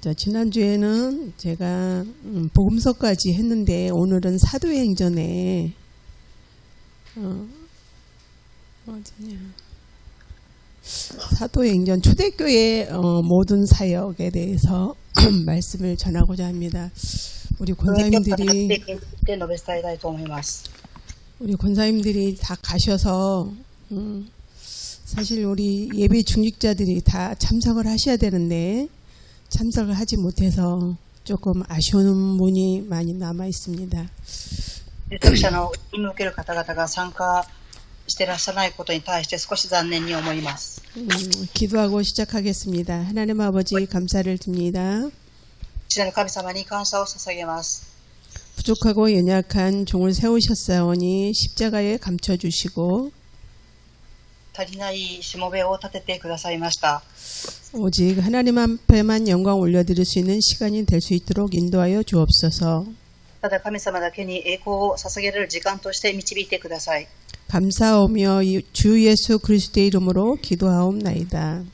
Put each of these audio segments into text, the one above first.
자, 지난주에는 제가 복음서까지 했는데 오늘은 사도행전에 어디냐? 사도행전 초대교회 모든 사역에 대해서 말씀을 전하고자 합니다. 우리 권사님들이 다 가셔서 사실 우리 예배 중직자들이 다 참석을 하셔야 되는데 참석을 하지 못해서 조금 아쉬운 분이 많이 남아 있습니다. 受者の義務を受ける方々が参加していらっしゃらないことに対して少し残念に思います。 기도하고 시작하겠습니다. 하나님 아버지 감사를 드립니다. 父なる神様に感謝を捧げます。 부족하고 연약한 종을 세우셨사오니 십자가에 감춰주시고 足りないしもべを立ててくださいました。 오직 하나님 앞에만 영광 올려드릴 수 있는 시간이 될 수 있도록 인도하여 주옵소서. ただ神様だけに栄光を捧げられる時間として導いてください。 감사하오며 주 예수 그리스도의 이름으로 기도하옵나이다.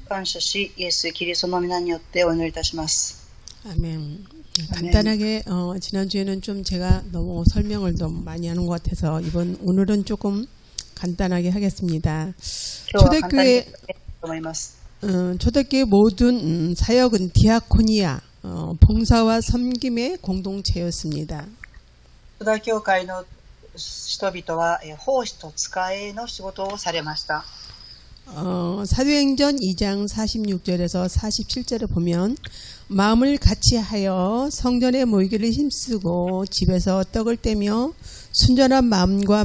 感謝し、イエス・キリストの皆によってお祈りいたします。 아멘. 간단하게 지난주에는 좀 제가 너무 설명을 너무 많이 하는 것 같아서 오늘은 조금 간단하게 하겠습니다. 초대교회 모든 사역은 디아코니아 봉사와 섬김의 공동체였습니다. 初代教会の人々は奉仕と使いの仕事をされました。 사도행전 2장 46절에서 47절에 보면 마음을 같이 하여 성전에 모이기를 힘쓰고 집에서 떡을 떼며 순전한 마음과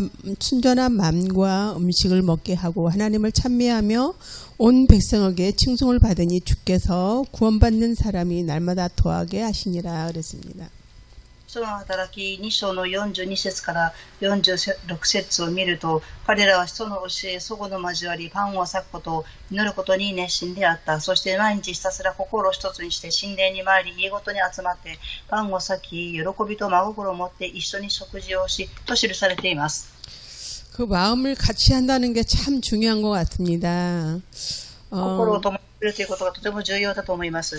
음식을 먹게 하고 하나님을 찬미하며 온 백성에게 칭송을 받으니 주께서 구원받는 사람이 날마다 더하게 하시니라 그랬습니다. 使徒の働き2章の42節から46節を見ると、彼らは使徒の教え、祖母の交わり、パンを裂くことを祈ることに熱心であった。そして毎日ひたすら心を一つにして神殿に参り、家ごとに集まってパンを裂き、喜びと真心を持って一緒に食事をしと記されています。 그 마음을 같이 한다는 게 참 중요한 것 같습니다. 心を共にするということがとても重要だと思います。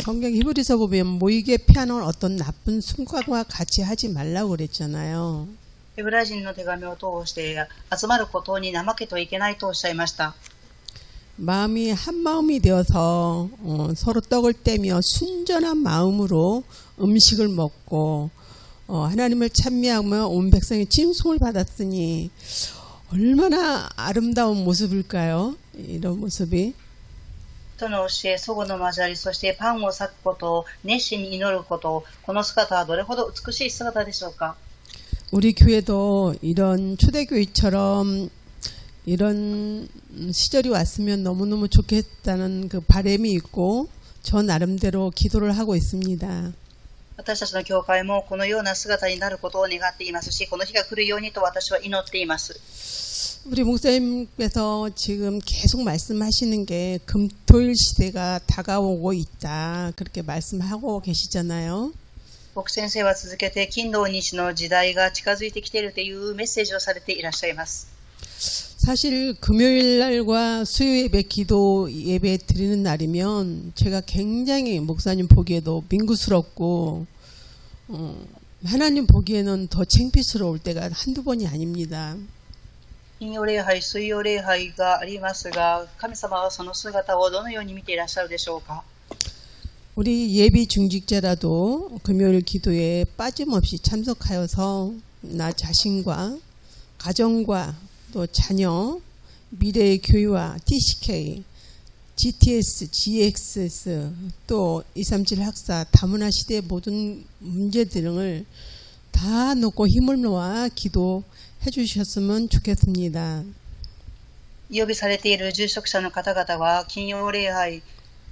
성경 히브리서 보면 모이게 피하는 어떤 나쁜 습관과 같이 하지 말라고 그랬잖아요. ヘブライ人の手紙を通して集まることに怠けてはいけないとおっしゃいました。 마음이 한 마음이 되어서 서로 떡을 떼며 순전한 마음으로 음식을 먹고 하나님을 찬미하며 온 백성의 칭송을 받았으니 얼마나 아름다운 모습일까요? 이런 모습이. 人の教え、祖母の交わり、そしてパンを裂くことを熱心に祈ること、この姿はどれほど美しい姿でしょうか。 우리 교회도 이런 초대교회처럼 이런 시절이 왔으면 너무너무 좋겠다는 그 바람이 있고 저 나름대로 기도를 하고 있습니다. 私たちの教会もこのような姿になることを願っていますし、この日が来るようにと私は祈っています。 우리 목사님께서 지금 계속 말씀하시는 게 금토일 시대가 다가오고 있다 그렇게 말씀하고 계시잖아요. 牧先生は続けて金土日の時代が近づいてきているというメッセージをされていらっしゃいます。 사실 금요일 날과 수요 예배 기도 예배 드리는 날이면 제가 굉장히 목사님 보기에도 민구스럽고 하나님 보기에는 더 창피스러울 때가 한두 번이 아닙니다. 金曜礼拝、水曜礼拝がありますが、神様はその姿をどのように見ていらっしゃるでしょうか。 우리 예비 중직자라도 금요일 기도에 빠짐없이 참석하여서 나 자신과 가정과 또 자녀, 미래의 교회와 TCK, GTS, GXS, 또 237 학사, 다문화 시대의 모든 문제 등을 다 놓고 힘을 모아 기도해 주셨으면 좋겠습니다. 予備されている住職者の方々は金曜礼拝、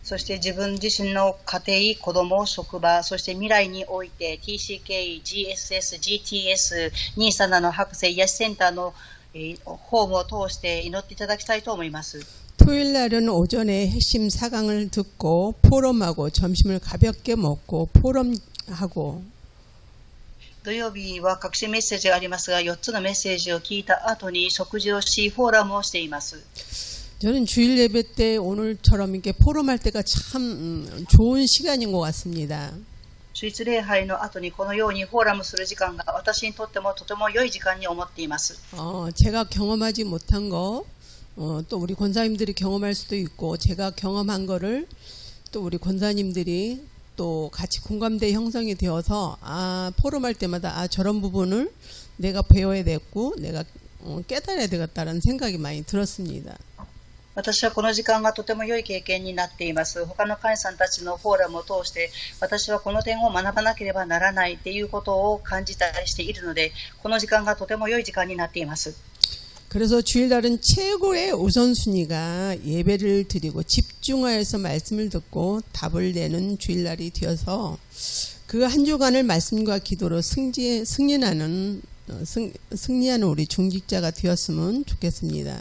そして自分自身の家庭、子供、職場、そして未来において TCK、GSS、GTS、237の博士癒しセンターのホームを通して祈っていただきたいと思います。 토요일 날은 오전에 핵심 4강을 듣고 포럼하고 점심을 가볍게 먹고 포럼하고 土曜日は各種メッセージがありますが、4つのメッセージを聞いた後に食事をし、フォーラムをしています。 저는 주일 예배 때 오늘처럼 이렇게 포럼할 때가 참 좋은 시간인 것 같습니다. 主日礼拝の後にこのようにフォーラムする時間が私にとってもとても良い時間に思っています。 제가 경험하지 못한 거, 또 우리 권사님들이 경험할 수도 있고, 제가 경험한 거를 또 우리 권사님들이 또 같이 공감대 형성이 되어서, 포럼할 때마다, 저런 부분을 내가 배워야 되겠고, 내가 깨달아야 되겠다는 생각이 많이 들었습니다. 私はこの時間がとても良い経験になっています。他の会員さんたちのフォーラムを通して、私はこの点を学ばなければならないということを感じたりしているので、この時間がとても良い時間になっています。 그래서 주일날은 최고의 우선순위가 예배를 드리고 집중하여서 말씀을 듣고 답을 내는 주일날이 되어서 그 한 주간을 말씀과 기도로 승리하는 우리 중직자가 되었으면 좋겠습니다.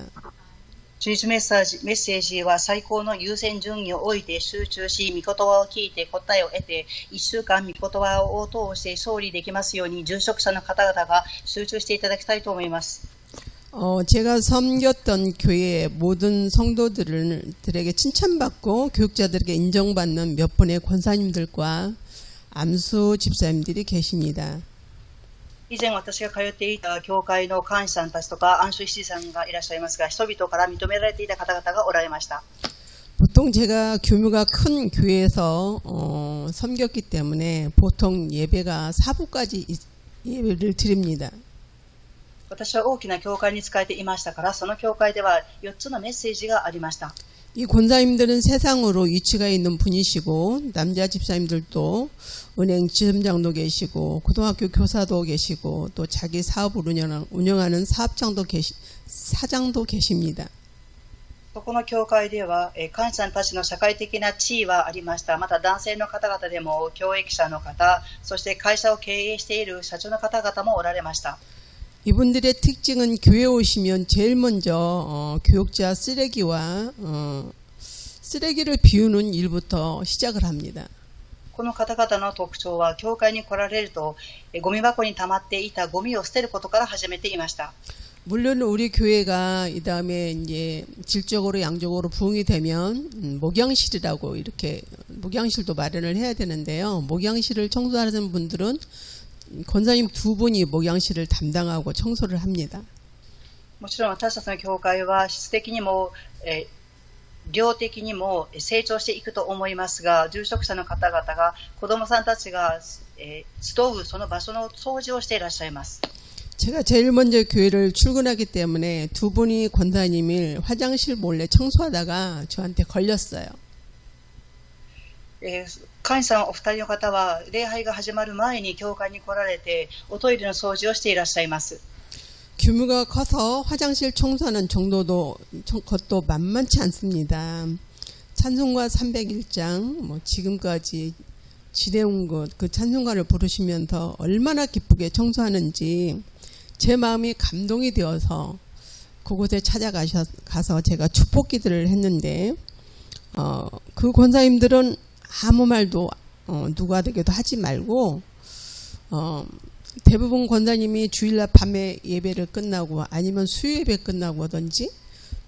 主日メッセージは最高の優先順位を置いて集中し、御言葉を聞いて答えを得て、1週間御言葉を通して勝利できますように、住職者の方々が集中していただきたいと思います。 제가 섬겼던 교회의 모든 성도들에게 칭찬받고 교육자들에게 인정받는 몇 분의 권사님들과 암수 집사님들이 계십니다. 以前私が通っていた教会の監視さんたちとか安守師さんがいらっしゃいますが、人々から認められていた方々がおられました。 보통 제가 규모가 큰 교회에서 섬겼기 때문에 보통 예배가 4부까지 예배를 드립니다. 私は大きな教会に仕えていましたから、その教会では4つのメッセージがありました。 이 권사님들은 세상으로 위치가 있는 분이시고 남자 집사님들도 은행 지점장도 계시고 고등학교 교사도 계시고 또 자기 사업을 운영하는 사장도 계십니다. そこの教会では、監視さんたちの社会的な地位はありました。また男性の方々でも教育者の方、そして会社を経営している社長の方々もおられました。 이분들의 특징은 교회 오시면 제일 먼저 교육자 쓰레기와 쓰레기를 비우는 일부터 시작을 합니다. この方々の特徴は、教会に来られると、ゴミ箱に溜まっていたゴミを捨てることから始めていました。 물론 우리 교회가 이 다음에 이제 질적으로 양적으로 부흥이 되면 목양실이라고 이렇게 목양실도 마련을 해야 되는데요. 목양실을 청소하는 분들은 권사님 두 분이 목양실을 담당하고 청소를 합니다. もちろん私たちの教会は質的にも、量的にも成長していくと思いますが、住職者の方々が子どもさんたちが、集うその場所の掃除をしていらっしゃいます。 제가 제일 먼저 교회를 출근하기 때문에 두 분이 권사님을 화장실 몰래 청소하다가 저한테 걸렸어요. 会員さんお二人の方は礼拝が始まる前に教会に来られておトイレの掃除をしていらっしゃいます。 규모가 커서 화장실 청소하는 정도도 것도 만만치 않습니다. 찬송가 301장 지금까지 지내온 그 찬송가를 부르시면서 얼마나 기쁘게 청소하는지 제 마음이 감동이 되어서 그곳에 찾아가서 제가 축복 기도를 했는데 그 권사님들은 아무 말도 누구에게도 하지 말고 대부분 권사님이 주일날 밤에 예배를 끝나고 아니면 수요 예배 끝나고 하든지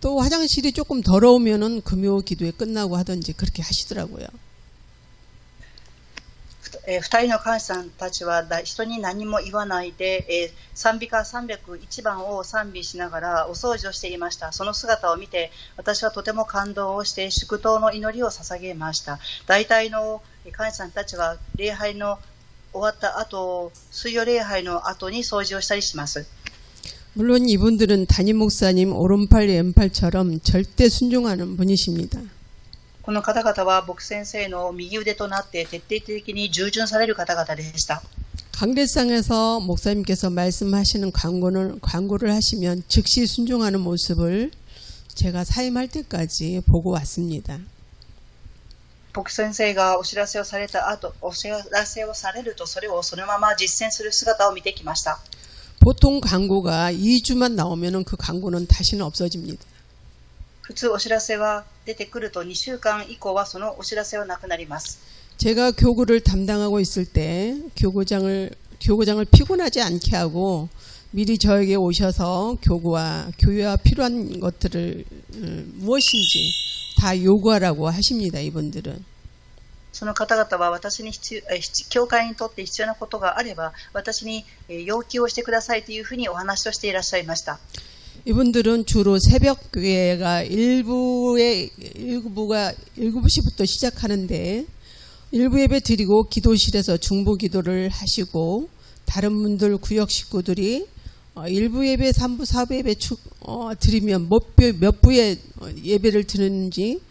또 화장실이 조금 더러우면은 금요 기도에 끝나고 하든지 그렇게 하시더라고요. 二人の監視さんたちは人に何も言わないで、賛美歌301番を賛美しながらお掃除をしていました。その姿を見て私はとても感動をして祝祷の祈りを捧げました。大体の監視さんたちは礼拝の終わった後、水曜礼拝の後に掃除をしたりします。 물론 이분들은 담임 목사님 오른팔 왼팔처럼 절대 순종하는 분이십니다. この方々は牧先生の右腕となって徹底的に従順される方々でした。 강대상에서 목사님께서 말씀하시는 광고를 하시면 즉시 순종하는 모습을 제가 사임할 때까지 보고 왔습니다. 牧先生がお知らせをされた後、お知らせをされるとそれをそのまま実践する姿を見てきました。 보통 광고가 2주만 나오면 그 광고는 다시는 없어집니다. 普通お知らせは出てくると2週間以降はそのお知らせはなくなります。 제가 교구를 담당하고 있을 때 교구장을 피곤하지 않게 하고 미리 저에게 오셔서 교회와 필요한 것들을 무엇인지 다 요구하라고 하십니다. 이분들은. その方々は私に教会にとって必要なことがあれば私に要求をしてくださいというふうにお話をしていらっしゃいました。 이분들은 주로 새벽 교회가 7시부터 시작하는데 일부 예배 드리고 기도실에서 중보 기도를 하시고 다른 분들 구역 식구들이 일부 예배, 3부, 4부 예배 드리면 몇 부의 예배를 드리는지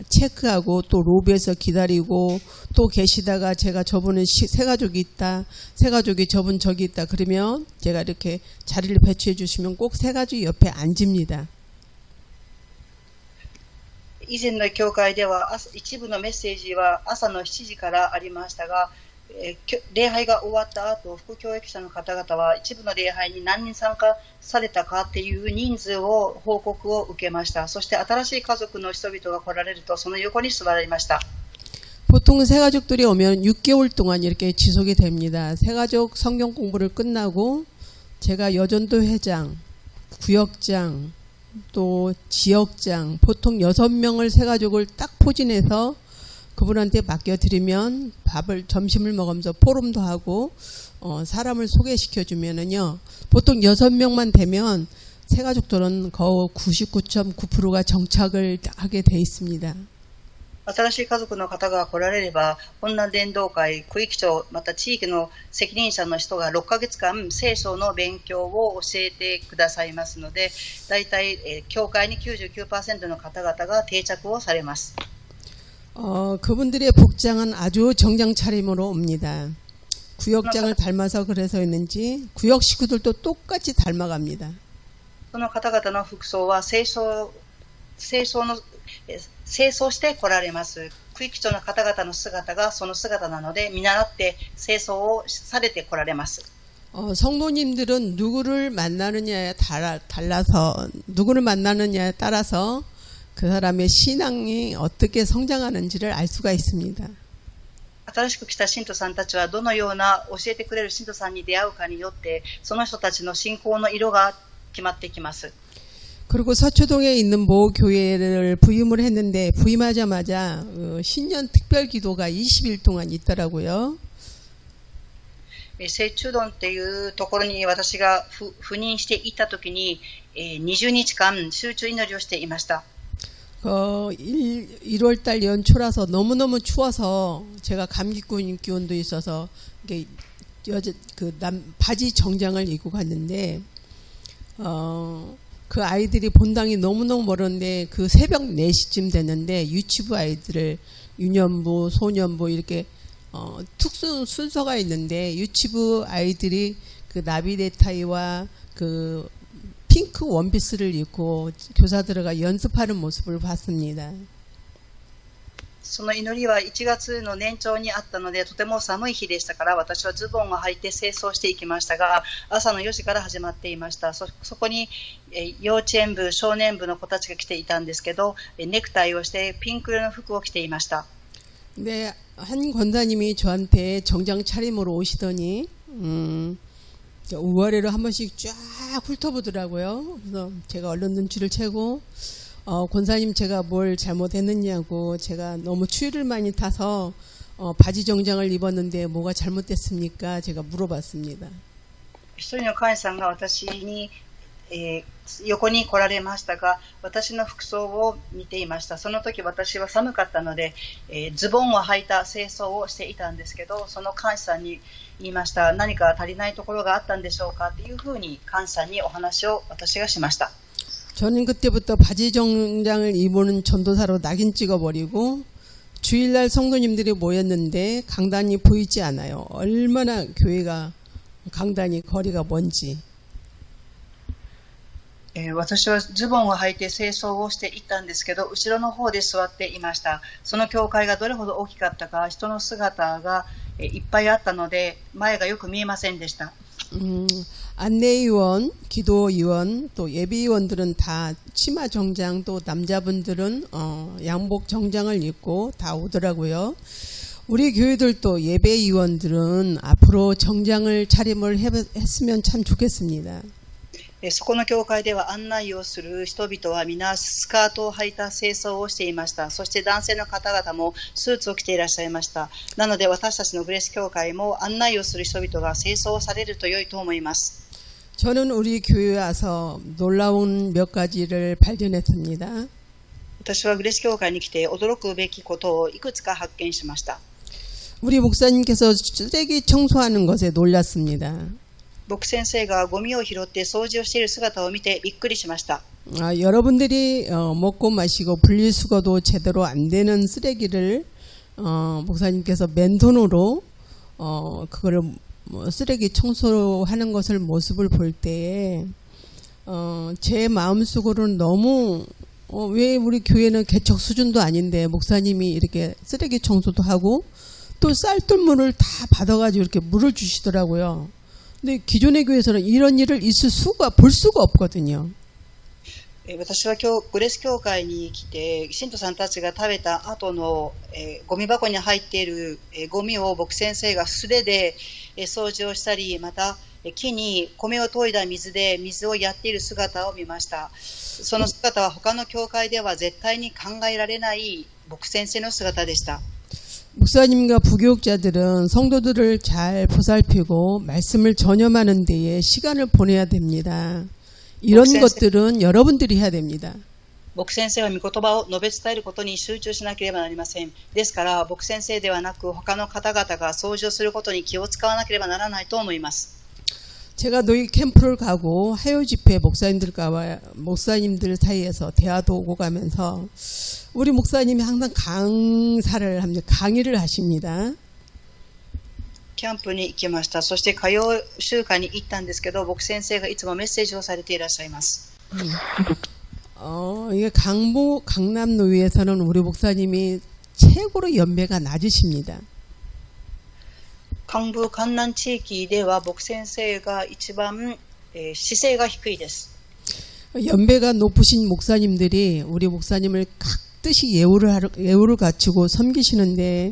체크하고 또 로비에서 기다리고 또 계시다가 제가 저분은 새 가족이 있다, 새 가족이 저분 저기 있다 그러면 제가 이렇게 자리를 배치해 주시면 꼭 새 가족이 옆에 앉습니다. 以前の教会では一部のメッセージは朝の7時からありましたが、礼拝が終わった後、副教育者の方々は一部の礼拝に何人参加されたかっていう人数を報告を受けました。そして新しい家族の人々が来られるとその横に座りました。 보통 새 가족들이 오면 6개월 동안 이렇게 지속이 됩니다. 새 가족 성경 공부를 끝나고 제가 여전도 회장, 구역장, 또 지역장 보통 6명을 새 가족을 딱 포진해서 그분한테 맡겨드리면 점심을 먹으면서 포럼도 하고 사람을 소개시켜 주면은요 보통 6명만 되면 새 가족들은 거의 99.9%가 정착을 하게 돼 있습니다. 新しい家族の方が来られれば、本南伝道会、区域長、また地域の責任者の人が6ヶ月間、聖書の勉強を教えてくださいますので、大体、教会に 99% の方々が定着をされます。 그분들의 복장은 아주 정장 차림으로 옵니다. 구역장을 닮아서 그래서였는지 구역 식구들도 똑같이 닮아갑니다. その方々の服装は清掃して来られます。区域長の方々の姿がその姿なので見習って清掃をされて来られます。 성도님들은 누구를 만나느냐에 따라서 그 사람의 신앙이 어떻게 성장하는지를 알 수가 있습니다. 新しく来た信徒さんたちはどのような教えてくれる信徒さんに出会うかによってその人たちの信仰の色が決まってきます。 그리고 서초동에 있는 모 교회를 부임을 했는데 부임하자마자 신년 특별 기도가 20일 동안 있더라고요. 聖中丼っていうところに私が赴任していた時に20日間集中祈りをしていました。 1월달 연초라서 너무너무 추워서 제가 감기기운도 있어서 바지 정장을 입고 갔는데 그 아이들이 본당이 너무너무 멀었는데 그 새벽 4시쯤 됐는데 유치부 아이들을 유년부, 소년부 이렇게 특수 순서가 있는데 유치부 아이들이 그 나비네타이와 그 핑크 원피스를 입고 교사들과 연습하는 모습을 봤습니다. その祈りは1月の年長にあったのでとても寒い日でしたから私はズボンを履いて清掃していきましたが朝の4時から始まっていました。そこに幼稚園部少年部の子たちが来ていたんですけどネクタイをしてピンク色の服を着ていました。 근데 한 권사님이 저한테 정장 차림으로 오시더니 우아래로 한 번씩 쫙 훑어보더라고요. 그래서 제가 얼른 눈치를 채고 권사님 제가 뭘 잘못했느냐고 제가 너무 추위를 많이 타서 바지 정장을 입었는데 뭐가 잘못됐습니까? 제가 물어봤습니다. 一人の会員さんが私に、横に来られましたが私の服装を見ていました。その時私は寒かったので、ズボンを履いた清掃をしていたんですけどその会員さんに言いました。何か足りないところがあったんでしょうかっていうふうに会員さんにお話を私がしました。 저는 그때부터 바지 정장을 입은 전도사로 낙인 찍어버리고 주일날 성도님들이 모였는데 강단이 보이지 않아요. 얼마나 교회가 강단이 거리가 먼지. 私はズボンを履いて清掃をしていったんですけど後ろの方で座っていました。その教会がどれほど大きかったか人の姿がいっぱいあったので前がよく見えませんでした。 안내위원, 기도위원, 또 예비위원들은 다 치마 정장, 또 남자분들은 양복 정장을 입고 다 오더라고요. 우리 교회들도 예배위원들은 앞으로 정장을 차림을 했으면 참 좋겠습니다. そこの教会では案内をする人々は皆スカートを履いた清掃をしていました。そして男性の方々もスーツを着ていらっしゃいました。なので私たちのグレース教会も案内をする人々が清掃をされると良いと思います。 저는 우리 교회에 와서 놀라운 몇 가지를 발견했습니다. 私はグレース教会に来て驚くべきことをいくつか発見しました。 우리 목사님께서 쓰레기 청소하는 것에 놀랐습니다. 僕先生がゴミを拾って掃除をしている姿を見てびっくりしました。 여러분들이 먹고 마시고 분리수거도 제대로 안 되는 쓰레기를 목사님께서 맨손으로 그거를 쓰레기 청소하는 것을 모습을 볼 때에 제 마음속으로는 너무 왜 우리 교회는 개척 수준도 아닌데 목사님이 이렇게 쓰레기 청소도 하고 또 쌀뜨물을 다 받아가지고 이렇게 물을 주시더라고요. 근데 기존의 교회에서는 이런 일을 볼 수가 없거든요. 私は今日グレース教会に来て信徒さんたちが食べた後のゴミ箱に入っているゴミを僕先生が素手で掃除をしたり、また木に米を研いだ水で水をやっている姿を見ました。その姿は他の教会では絶対に考えられない僕先生の姿でした。 목사님과 부교육자들은 성도들을 잘 보살피고 말씀을 전염하는 데에 시간을 보내야 됩니다. 이런 것들은 여러분들이 해야 됩니다. 僕先生は御言葉を述べ伝えることに集中しなければなりません。ですから僕先生ではなく他の方々が掃除をすることに気を使わなければならないと思います。 제가 노예 캠프를 가고 하요 집회 목사님들 사이에서 대화도 오고 가면서 우리 목사님이 항상 강의를 하십니다. キャンプに行きました。そして歌謡集会に行ったんですけど、僕先生がいつもメッセージをされていらっしゃいます。 이게 강남 노예에서는 우리 목사님이 최고로 연배가 낮으십니다. 江部江南地域では僕先生が一番姿勢が低いです。 연배가 높으신 목사님들이 우리 목사님을 각듯이 예우를 갖추고 섬기시는데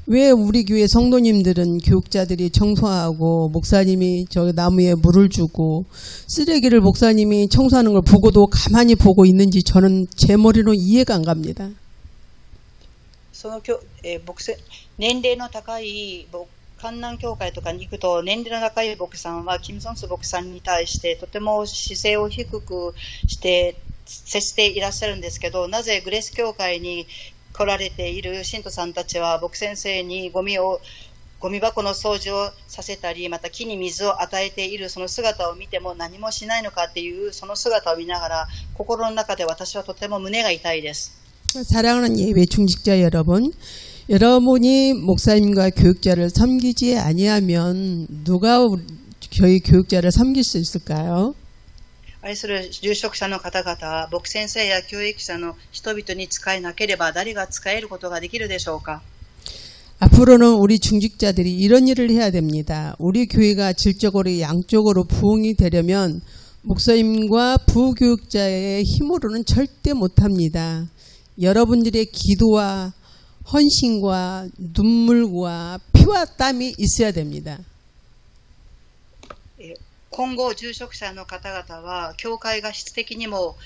왜 우리 교회 성도님들은 교육자들이 청소하고 목사님이 저 나무에 물을 주고 쓰레기를 목사님이 청소하는 걸 보고도 가만히 보고 있는지 저는 제 머리로 이해가 안 갑니다. 年齢の高い江南教会とかに行くと年齢の高い牧さんはキム・ソンス牧さんに対してとても姿勢を低くして接していらっしゃるんですけど、なぜグレース教会に来られている信徒さんたちは僕先生にゴミ箱の掃除をさせたり、また木に水を与えているその姿を見ても何もしないのかっていうその姿を見ながら心の中で私はとても胸が痛いです。 사랑하는 예배 중직자 여러분, 여러분이 목사님과 교육자를 섬기지 아니하면 누가 저희 교육자를 섬길 수 있을까요? 愛する住職者の方々、牧先生や教育者の人々に仕えなければ誰が仕えることができるでしょうか。 앞으로는 우리 중직자들이 이런 일을 해야 됩니다. 우리 교회가 질적으로 양쪽으로 부흥이 되려면 목사님과 부교육자의 힘으로는 절대 못합니다. 여러분들의 기도와 헌신과 눈물과 피와 땀이 있어야 됩니다. 今後住職者の方々は教会が質的にも、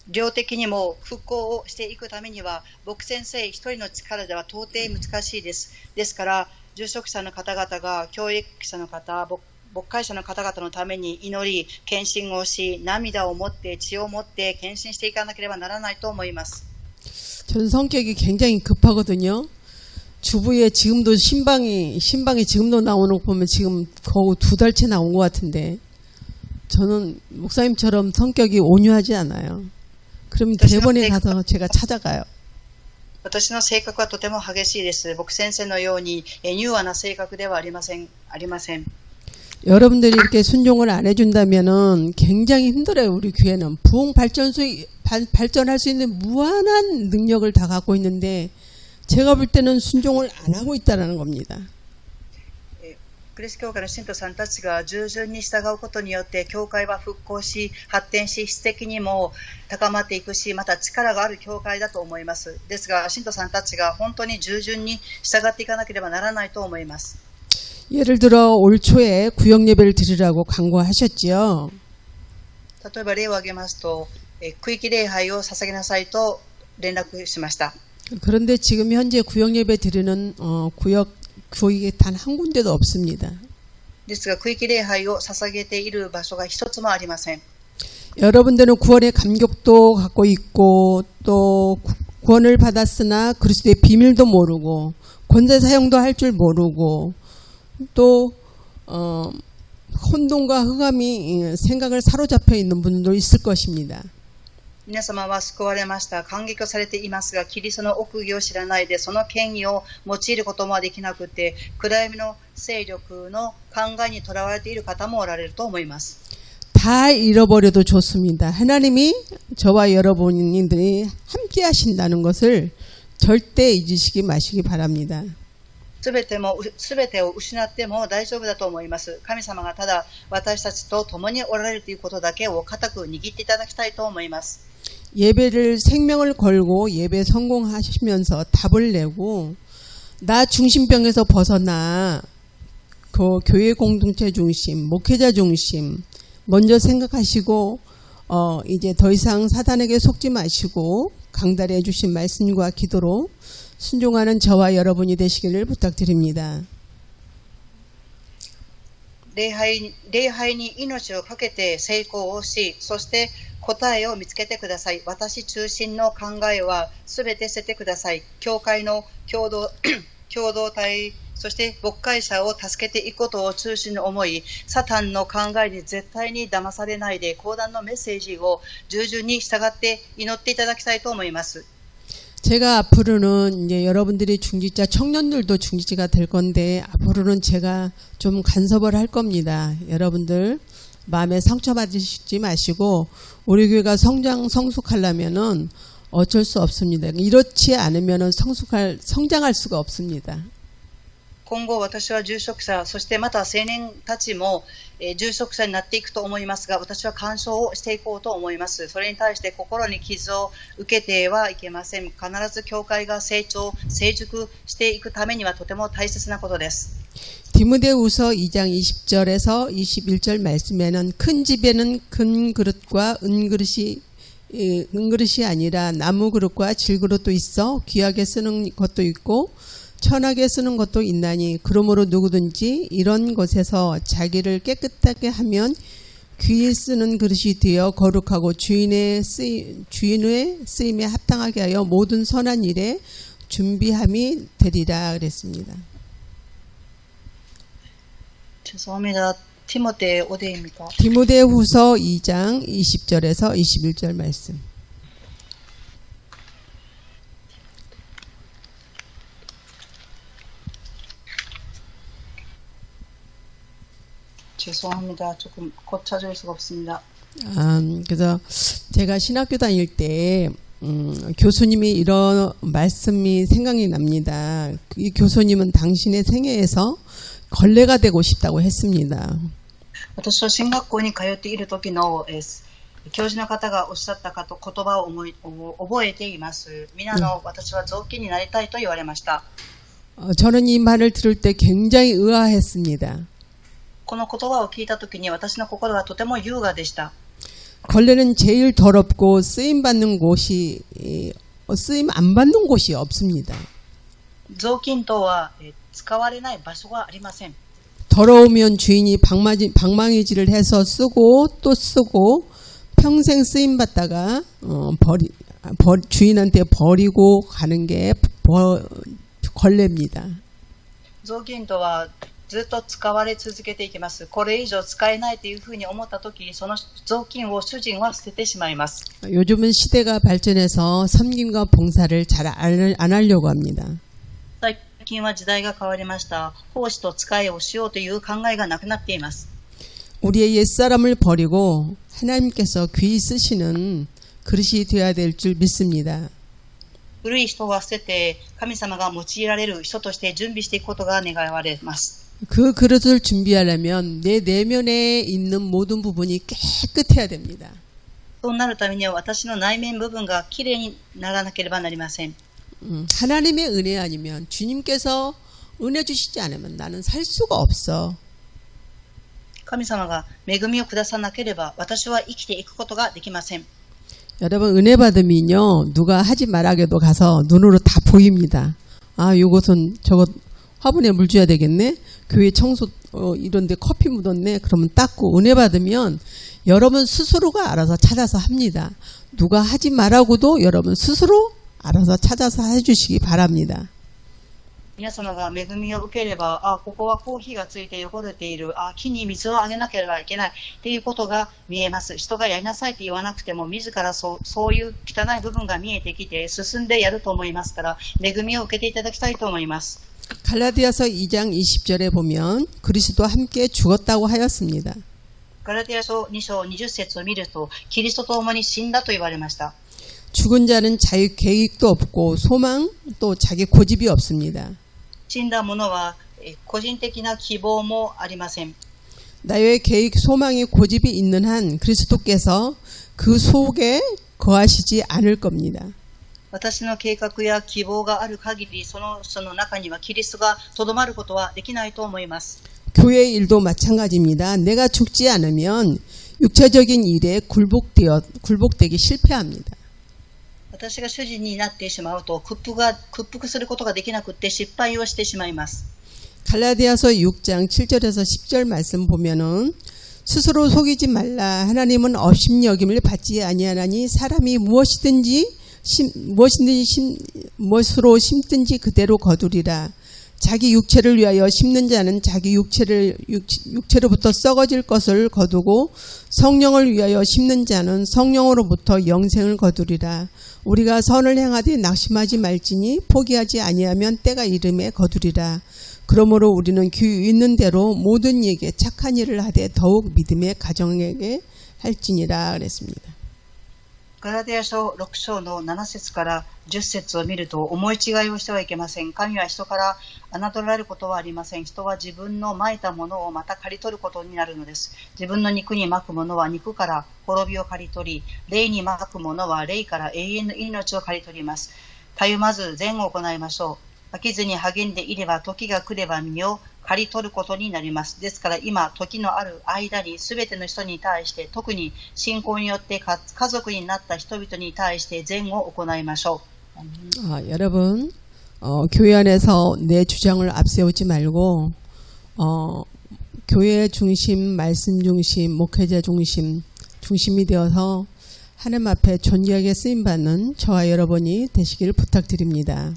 量的にも復興をしていくためには牧先生一人の力では到底難しいです。ですから住職者の方々が教育者の方、牧会者の方々のために祈り献身をし、涙を持って血を持って献身していかなければならないと思います。 저는 성격이 굉장히 급하거든요. 주부에 지금도 신방이 지금도 나오는 거 보면 지금 거의 2달째 나온 것 같은데 저는 목사님처럼 성격이 온유하지 않아요. 그럼 대본에 가서 제가 찾아가요. 私の性格はとても激しいです。僕先生のように柔和な性格ではありません。 여러분들이 이렇게 순종을 안 해준다면은 굉장히 힘들어요. 우리 교회는 부흥 발전할 수 있는 무한한 능력을 다 갖고 있는데 제가 볼 때는 순종을 안 하고 있다는 겁니다. クリス教会の信徒さんたちが従順に従うことによって教会は復興し発展し質的にも高まっていくし、また力がある教会だと思います。ですが信徒さんたちが本当に従順に従っていかなければならないと思います。 예를 들어 올 초에 구역 예배를 드리라고 강구하셨지요. 例えば例を挙げますと、区域礼拝を捧げなさいと連絡しました。 그런데 지금 현재 구역 예배 드리는 구역에 단 한 군데도 없습니다. ですが区域礼拝を捧げている場所が一つもありません。 여러분들은 구원의 감격도 갖고 있고 또 구원을 받았으나 그리스도의 비밀도 모르고 권세 사용도 할 줄 모르고 또 혼돈과 흑암이 생각을 사로잡혀 있는 분도 있을 것입니다. 皆様は救われました。感激をされていますが、キリストの奥義を知らないで、その権威を用いることもできなくて、暗闇の勢力の考えにとらわれている方もおられると思います。 다 잃어버려도 좋습니다. 하나님이 저와 여러분들이 함께 하신다는 것을 절대 잊으시기 마시기 바랍니다. すべてを失っても大丈夫だと思います。神様がただ私たちと共におられるということだけを固く握っていただきたいと思います。 예배를 생명을 걸고 예배 성공하시면서 답을 내고 나 중심병에서 벗어나 그 교회 공동체 중심, 목회자 중심 먼저 생각하시고 이제 더 이상 사단에게 속지 마시고 강달해 주신 말씀과 기도로 순종하는 저와 여러분이 되시기를 부탁드립니다. 礼拝に命をかけて成功をし、そして答えを見つけてください。私中心の考えはすべて捨ててください。教会の共同体、そして牧会者を助けていくことを中心に思い、サタンの考えに絶対に騙されないで、講談のメッセージを従順に従って祈っていただきたいと思います。 제가 앞으로는 이제 여러분들이 중직자, 청년들도 중직자가 될 건데 앞으로는 제가 좀 간섭을 할 겁니다. 여러분들 마음에 상처받으시지 마시고 우리 교회가 성숙하려면은 어쩔 수 없습니다. 이렇지 않으면은 성장할 수가 없습니다. 今後私は住職者、そしてまた青年たちも住職者になっていくと思いますが、私は干渉をしていこうと思います。それに対して心に傷を受けてはいけません。必ず教会が成熟していくためにはとても大切なことです。 디모데후서 2장 20절에서 21절 말씀에는 큰 집에는 큰 그릇과 은그릇이 아니라 나무 그릇과 질그릇도 있어 귀하게 쓰는 것도 있고 천하게 쓰는 것도 있나니 그러므로 누구든지 이런 것에서 자기를 깨끗하게 하면 귀히 쓰는 그릇이 되어 거룩하고 주인의 쓰임에 합당하게 하여 모든 선한 일에 준비함이 되리라 그랬습니다. 죄송합니다. 티모테 어디입니까? 디모데후서 2장 20절에서 21절 말씀. 죄송합니다. 조금 곧 찾을 수가 없습니다. 그래서 제가 신학교 다닐 때 교수님이 이런 말씀이 생각이 납니다. 이 교수님은 당신의 생애에서 걸레가 되고 싶다고 했습니다. 私は進学校に通っている時の教授の方がおっしゃったかと言葉を覚えています。皆の私は雑巾になりたいと言われました。 저는 이 말을 들을 때 굉장히 의아했습니다. この言葉を聞いた時に私の心はとても優雅でした。 걸레는 제일 더럽고 쓰임 안 받는 곳이 없습니다. 雑巾とは使われない場所がありません。 더러우면 주인이 방망이질을 해서 쓰고 또 쓰고 평생 쓰임 받다가 주인한테 버리고 가는 게 걸레입니다. 雑巾とはずっと使われ続けていきます。これ以上使えないというふうに思ったとき、その雑巾を主人は捨ててしまいます。 요즘은 시대가 발전해서 섬김과 봉사를 잘 안 하려고 합니다. 最近は時代が変わりました。奉仕と仕えをしようという考えがなくなっています。 우리의 옛사람을 버리고 하나님께서 귀히 쓰시는 그릇이 되어야 될 줄 믿습니다. 古い人は捨てて神様が用いられる人として準備していくことが願われます。그 그릇을 준비하려면 내 내면에 있는 모든 부분이 깨끗해야 됩니다. そうなるためには私の内面部分がきれいにならなければなりません。 하나님의 은혜 아니면 주님께서 은혜 주시지 않으면 나는 살 수가 없어. 神様が恵みをくださなければ私は生きていくことができません。 여러분 은혜 받으면요 누가 하지 말아도 가서 눈으로 다 보입니다. 아 요것은 저거 화분에 물 줘야 되겠네. 교회 청소 이런데 커피 묻었네. 그러면 닦고 은혜 받으면 여러분 스스로가 알아서 찾아서 합니다. 누가 하지 말라고도 여러분 스스로 알아서 찾아서 해주시기 바랍니다. 皆様が恵みを受ければ、あ、ここはコーヒーがついて汚れている、あ、木に水をあげなければいけないっていうことが見えます。人がやりなさいって言わなくても、自らそういう汚い部分が見えてきて、進んでやると思いますから、恵みを受けていただきたいと思います。 갈라디아서 2장 20절에 보면 그리스도와 함께 죽었다고 하였습니다. ガラティア書2章20節を見ると、キリストと共に死んだと言われました。 죽은 자는 자유 계획도 없고 소망 또 자기 고집이 없습니다. 死んだ者は個人的な希望もありません。 나의 계획, 소망이 고집이 있는 한 그리스도께서 그 속에 거하시지 않을 겁니다. 私の計画や希望がある限り、その中にはキリストがとどまることはできないと思います。 교회 일도 마찬가지입니다. 내가 죽지 않으면 육체적인 일에 굴복되기 실패합니다. 私が主人になってしまうと屈服することができなくって失敗をしてしまいます。 갈라디아서 6장 7절에서 10절 말씀 보면은 스스로 속이지 말라. 하나님은 업신여김을 받지 아니하나니 사람이 무엇으로 심든지 그대로 거두리라. 자기 육체를 위하여 심는 자는 자기 육체로부터 썩어질 것을 거두고 성령을 위하여 심는 자는 성령으로부터 영생을 거두리라. 우리가 선을 행하되 낙심하지 말지니 포기하지 아니하면 때가 이름에 거두리라. 그러므로 우리는 귀 있는 대로 모든 이에게 착한 일을 하되 더욱 믿음의 가정에게 할지니라 그랬습니다. ガラティア書6章の7節から10節を見ると、思い違いをしてはいけません。神は人から侮られることはありません。人は自分の蒔いたものをまた刈り取ることになるのです。自分の肉にまくものは肉から滅びを刈り取り、霊にまくものは霊から永遠の命を刈り取ります。たゆまず善を行いましょう。飽きずに励んでいれば時が来れば身を刈り取ることになります。ですから今時のある間にすべての人に対して、特に信仰によって家族になった人々に対して善を行いましょう。 여러분 교회 안에서 내 주장을 앞세우지 말고 교회 중심, 말씀 중심, 목회자 중심이 되어서 하나님 앞에 존귀하게 쓰임받는 저와 여러분이 되시길 부탁드립니다.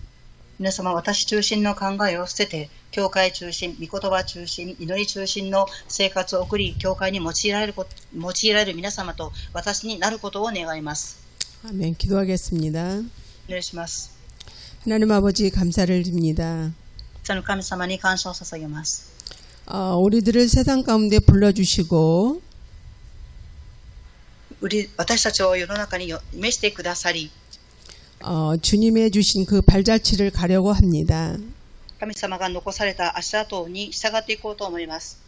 皆様、私中心の考えを捨てて、教会中心、御言葉中心、祈り中心の生活を送り、教会に用いられる皆様と私になることを願います。 아멘. 기도하겠습니다. お願いします。 하나님 아버지 감사를 드립니다. その神様に感謝を捧げます。 우리들을 세상 가운데 불러주시고 私たちを世の中に召してくださり、 주님의 주신 그 발자취를 가려고 합니다. 神様が残された足跡に従っていこうと思います。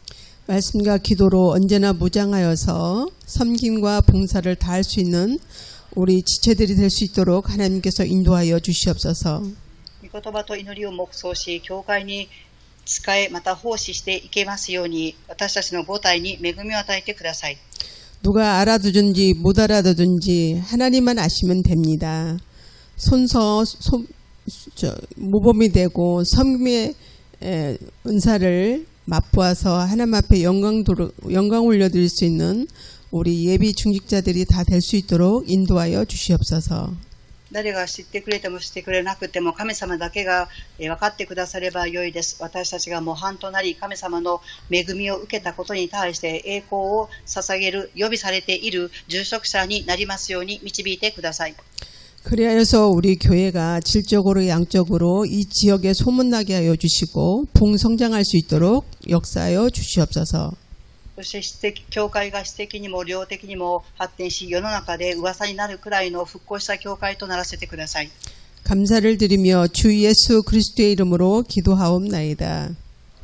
말씀과 기도로 언제나 무장하여서 섬김과 봉사를 다할 수 있는 우리 지체들이 될 수 있도록 하나님께서 인도하여 주시옵소서. 御言葉と祈りを黙想し、教会に使え、また奉仕していけますように、私たちの母体に恵みを与えてください。 누가 알아두든지 못 알아두든지 하나님만 아시면 됩니다. 모범이 되고 섬김의 은사를 맛보아서 하나님 앞에 영광 올려드릴 수 있는 우리 예비 중직자들이 다 될 수 있도록 인도하여 주시옵소서. 誰が知ってくれても知ってくれなくても神様だけが分かってくだされば良いです。私たちが模範となり神様の恵みを受けたことに対して栄光を捧げる予備されている住職者になりますように導いてください。 그리하여서 우리 교회가 질적으로 양적으로 이 지역에 소문나게 하여 주시고 풍성장할 수 있도록 역사하여 주시옵소서. そして教会が質的にも量的にも発展し、世の中で噂になるくらいの復興した教会とならせてください。 감사를 드리며 주 예수 그리스도의 이름으로 기도하옵나이다.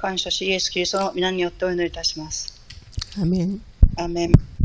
感謝し、イエス・キリストの皆によってお祈りいたします。ア멘. 아멘.